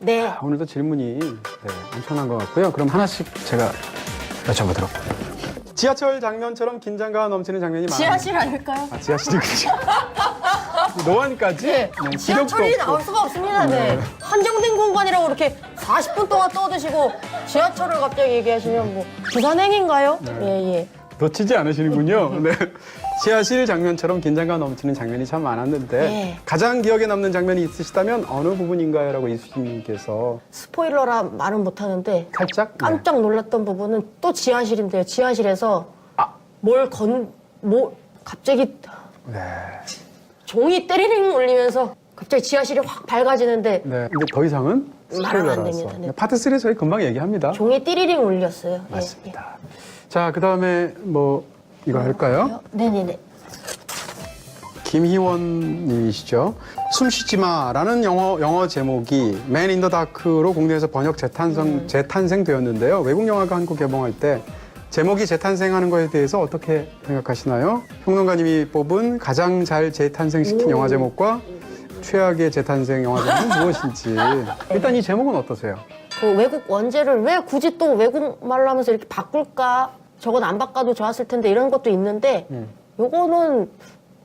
네. 오늘도 질문이 엄청난 것 같고요. 그럼 하나씩 제가 여쭤보도록. 지하철 장면처럼 긴장감 넘치는 장면이 많아요. 지하실 아닐까요? 아, 지하실이 노안까지? 네. 네, 지하철이 기력도 나올 없고. 수가 없습니다. 네. 한정된 공간이라고 이렇게 40분 동안 떠드시고 지하철을 갑자기 얘기하시면 뭐 기산행인가요? 예, 예. 놓치지 않으시는군요. 네. 지하실 장면처럼 긴장감 넘치는 장면이 참 많았는데 네. 가장 기억에 남는 장면이 있으시다면 어느 부분인가요? 라고 이수진님께서 스포일러라 말은 못하는데 살짝 깜짝 놀랐던 부분은 또 지하실인데요. 지하실에서 아. 갑자기 네. 종이 때리링 울리면서 갑자기 지하실이 확 밝아지는데 네. 근데 더 이상은 말하면 안 스포일러라서. 됩니다. 네. 파트 3 저희 금방 얘기합니다. 종이 띠리링 울렸어요. 예, 맞습니다. 자, 그 다음에 뭐 이거 할까요? 예. 네네네. 김희원 님이시죠. 숨쉬지 마라는 영어 제목이 맨 인 더 다크로 국내에서 번역 재탄생되었는데요. 외국 영화가 한국 개봉할 때 제목이 재탄생하는 것에 대해서 어떻게 생각하시나요? 평론가님이 뽑은 가장 잘 재탄생시킨 영화 제목과 최악의 재탄생 영화 제목은 무엇인지. 일단 이 제목은 어떠세요? 그 외국 원제를 왜 굳이 또 외국말로 하면서 이렇게 바꿀까? 저건 안 바꿔도 좋았을 텐데 이런 것도 있는데 요거는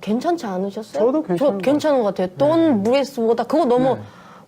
괜찮지 않으셨어요? 저도 괜찮은 괜찮은 것 같아요. 돈 브리스보다 그거 너무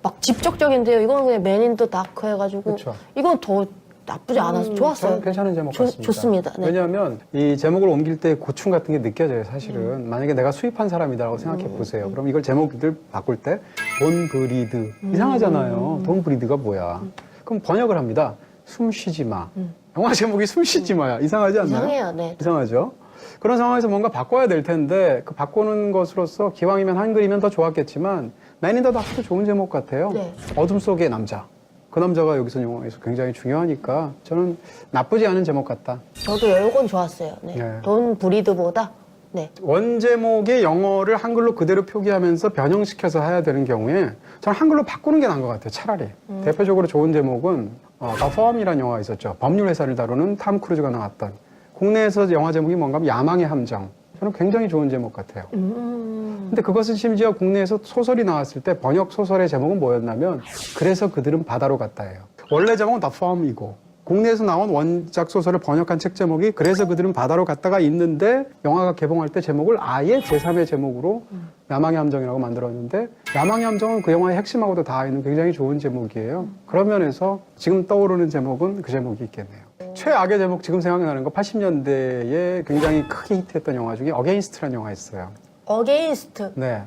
막 직접적인데요. 이거는 그냥 맨 인 더 다크 해가지고 그쵸. 이건 더 나쁘지 않아서 좋았어요. 저는 괜찮은 제목 같습니다. 좋습니다. 네. 왜냐하면 이 제목을 옮길 때 고충 같은 게 느껴져요, 사실은. 만약에 내가 수입한 사람이라고 생각해 보세요. 그럼 이걸 제목을 바꿀 때 돈 브리드. 이상하잖아요. 돈 브리드가 뭐야. 그럼 번역을 합니다. 숨 쉬지 마. 영화 제목이 숨 쉬지 마야. 이상하지 않나요? 이상해요. 네. 이상하죠? 그런 상황에서 뭔가 바꿔야 될 텐데 그 바꾸는 것으로서 기왕이면 한글이면 더 좋았겠지만 맨 인 더 다크도 좋은 제목 같아요. 네. 어둠 속의 남자. 그 남자가 여기서 영화에서 굉장히 중요하니까 저는 나쁘지 않은 제목 같다. 저도 요건 좋았어요. 네. 네. 돈 브리드보다 네. 원제목의 영어를 한글로 그대로 표기하면서 변형시켜서 해야 되는 경우에 저는 한글로 바꾸는 게 나은 것 같아요. 차라리. 대표적으로 좋은 제목은 The Firm이라는 영화가 있었죠. 법률 회사를 다루는 탐 크루즈가 나왔던. 국내에서 영화 제목이 뭔가 하면 야망의 함정. 저는 굉장히 좋은 제목 같아요. 근데 그것은 심지어 국내에서 소설이 나왔을 때 번역 소설의 제목은 뭐였냐면 그래서 그들은 바다로 갔다예요. 원래 제목은 The Firm이고 국내에서 나온 원작 소설을 번역한 책 제목이 그래서 그들은 바다로 갔다가 있는데 영화가 개봉할 때 제목을 아예 제3의 제목으로 야망의 함정이라고 만들었는데 야망의 함정은 그 영화의 핵심하고도 닿아 있는 굉장히 좋은 제목이에요. 그런 면에서 지금 떠오르는 제목은 그 제목이 있겠네요. 최악의 제목 지금 생각나는 거 80년대에 굉장히 크게 히트했던 영화 중에 어게인스트라는 영화 있어요. 어게인스트. 네.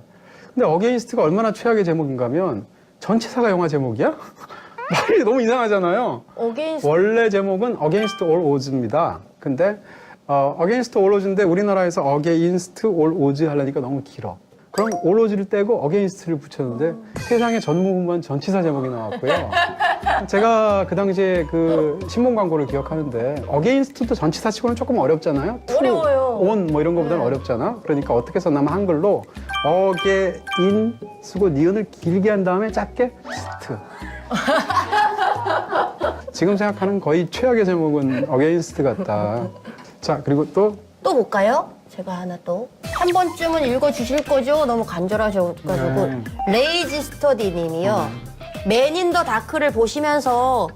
근데 어게인스트가 얼마나 최악의 제목인가 하면 전체사가 영화 제목이야? 말이 너무 이상하잖아요. 어게인스트. 원래 제목은 Against All Odds입니다. 근데 Against All Odds인데 우리나라에서 Against All Odds 하려니까 너무 길어. 그럼 All Odds를 떼고 Against를 붙였는데 세상에 전무후무한 전치사 제목이 나왔고요. 제가 그 당시에 그 신문 광고를 기억하는데 Against도 전치사 치고는 조금 어렵잖아요. To, 어려워요. on 뭐 이런 거보다는 어렵잖아. 그러니까 어떻게 썼냐면 한글로 Again 쓰고 니은을 길게 한 다음에 짧게 st. 지금 생각하는 거의 최악의 제목은 어게인스트 같다. 자, 그리고 또 볼까요? 제가 하나 또. 한 번쯤은 읽어주실 거죠? 너무 간절하셔가지고. 네. 레이지 스터디 님이요. 맨 인 더 다크를 보시면서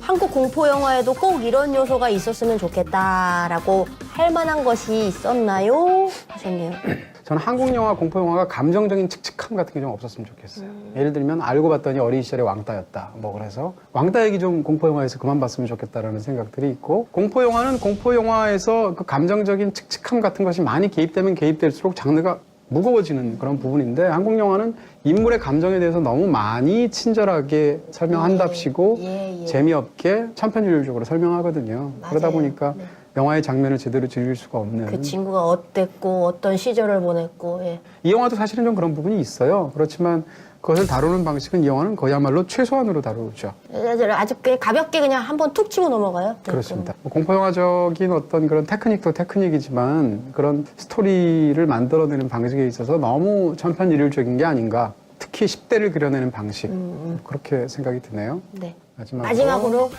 한국 공포 영화에도 꼭 이런 요소가 있었으면 좋겠다라고 할 만한 것이 있었나요? 하셨네요. 저는 한국 영화, 공포 영화가 감정적인 칙칙함 같은 게 좀 없었으면 좋겠어요. 예를 들면 알고 봤더니 어린 시절에 왕따였다. 뭐 그래서 왕따 얘기 좀 공포 영화에서 그만 봤으면 좋겠다라는 생각들이 있고 공포 영화는 공포 영화에서 그 감정적인 칙칙함 같은 것이 많이 개입되면 개입될수록 장르가 무거워지는 그런 부분인데 한국 영화는 인물의 감정에 대해서 너무 많이 설명한답시고 예. 재미없게 천편일률적으로 설명하거든요. 맞아요. 그러다 보니까 네. 영화의 장면을 제대로 즐길 수가 없는. 그 친구가 어땠고 어떤 시절을 보냈고. 예. 이 영화도 사실은 좀 그런 부분이 있어요. 그렇지만 그것을 다루는 방식은 이 영화는 그야말로 최소한으로 다루죠. 아주 그냥 가볍게 그냥 한번 툭 치고 넘어가요. 그렇습니다. 공포 영화적인 어떤 그런 테크닉도 테크닉이지만 그런 스토리를 만들어내는 방식에 있어서 너무 천편일률적인 게 아닌가. 특히 10대를 그려내는 방식. 그렇게 생각이 드네요. 네. 마지막으로 마지막으로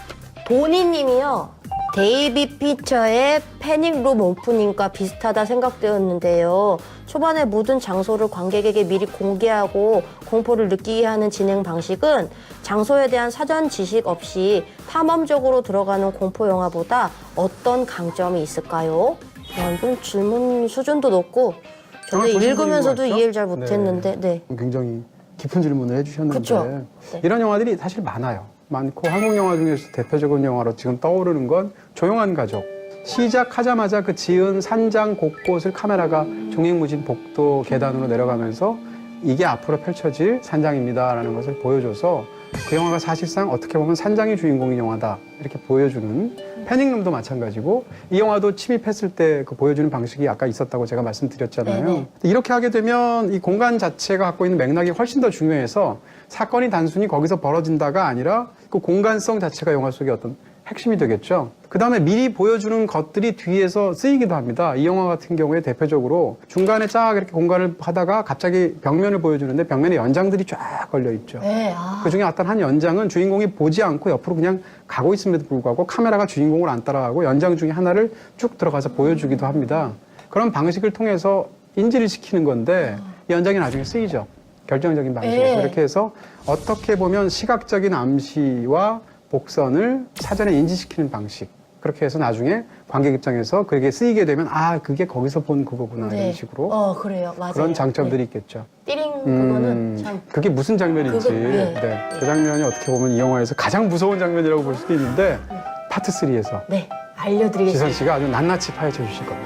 도니님이요. 데이비 피처의 패닉룸 오프닝과 비슷하다 생각되었는데요. 초반에 모든 장소를 관객에게 미리 공개하고 공포를 느끼게 하는 진행 방식은 장소에 대한 사전 지식 없이 탐험적으로 들어가는 공포 영화보다 어떤 강점이 있을까요? 야, 이건 질문 수준도 높고 저는 정말 보신 읽으면서도 분인 것 같죠? 이해를 잘 못했는데 네. 굉장히 깊은 질문을 해주셨는데 그쵸? 네. 이런 영화들이 사실 많아요. 많고 한국 영화 중에서 대표적인 영화로 지금 떠오르는 건 조용한 가족. 시작하자마자 그 지은 산장 곳곳을 카메라가 종횡무진 복도 계단으로 내려가면서 이게 앞으로 펼쳐질 산장입니다라는 것을 보여줘서 그 영화가 사실상 어떻게 보면 산장이 주인공인 영화다 이렇게 보여주는 패닉룸도 마찬가지고 이 영화도 침입했을 때 그 보여주는 방식이 아까 있었다고 제가 말씀드렸잖아요. 네네. 이렇게 하게 되면 이 공간 자체가 갖고 있는 맥락이 훨씬 더 중요해서 사건이 단순히 거기서 벌어진다가 아니라 그 공간성 자체가 영화 속의 어떤 핵심이 되겠죠. 그 다음에 미리 보여주는 것들이 뒤에서 쓰이기도 합니다. 이 영화 같은 경우에 대표적으로 중간에 쫙 이렇게 공간을 하다가 갑자기 벽면을 보여주는데 벽면에 연장들이 쫙 걸려 있죠. 네, 그 중에 어떤 한 연장은 주인공이 보지 않고 옆으로 그냥 가고 있음에도 불구하고 카메라가 주인공을 안 따라가고 연장 중에 하나를 쭉 들어가서 보여주기도 합니다. 그런 방식을 통해서 인지를 시키는 건데 이 연장이 나중에 쓰이죠. 결정적인 방식으로. 네. 이렇게 해서 어떻게 보면 시각적인 암시와 복선을 사전에 인지시키는 방식. 그렇게 해서 나중에 관객 입장에서 그게 쓰이게 되면 아, 그게 거기서 본 그거구나 이런 식으로 그래요. 맞아요. 그런 장점들이 있겠죠. 띠링 그거는 참 그게 무슨 장면인지 그거, 네. 네. 그 장면이 어떻게 보면 이 영화에서 가장 무서운 장면이라고 볼 수도 있는데 파트 3에서 네, 알려드리겠습니다. 지선 씨가 아주 낱낱이 파헤쳐 주실 겁니다.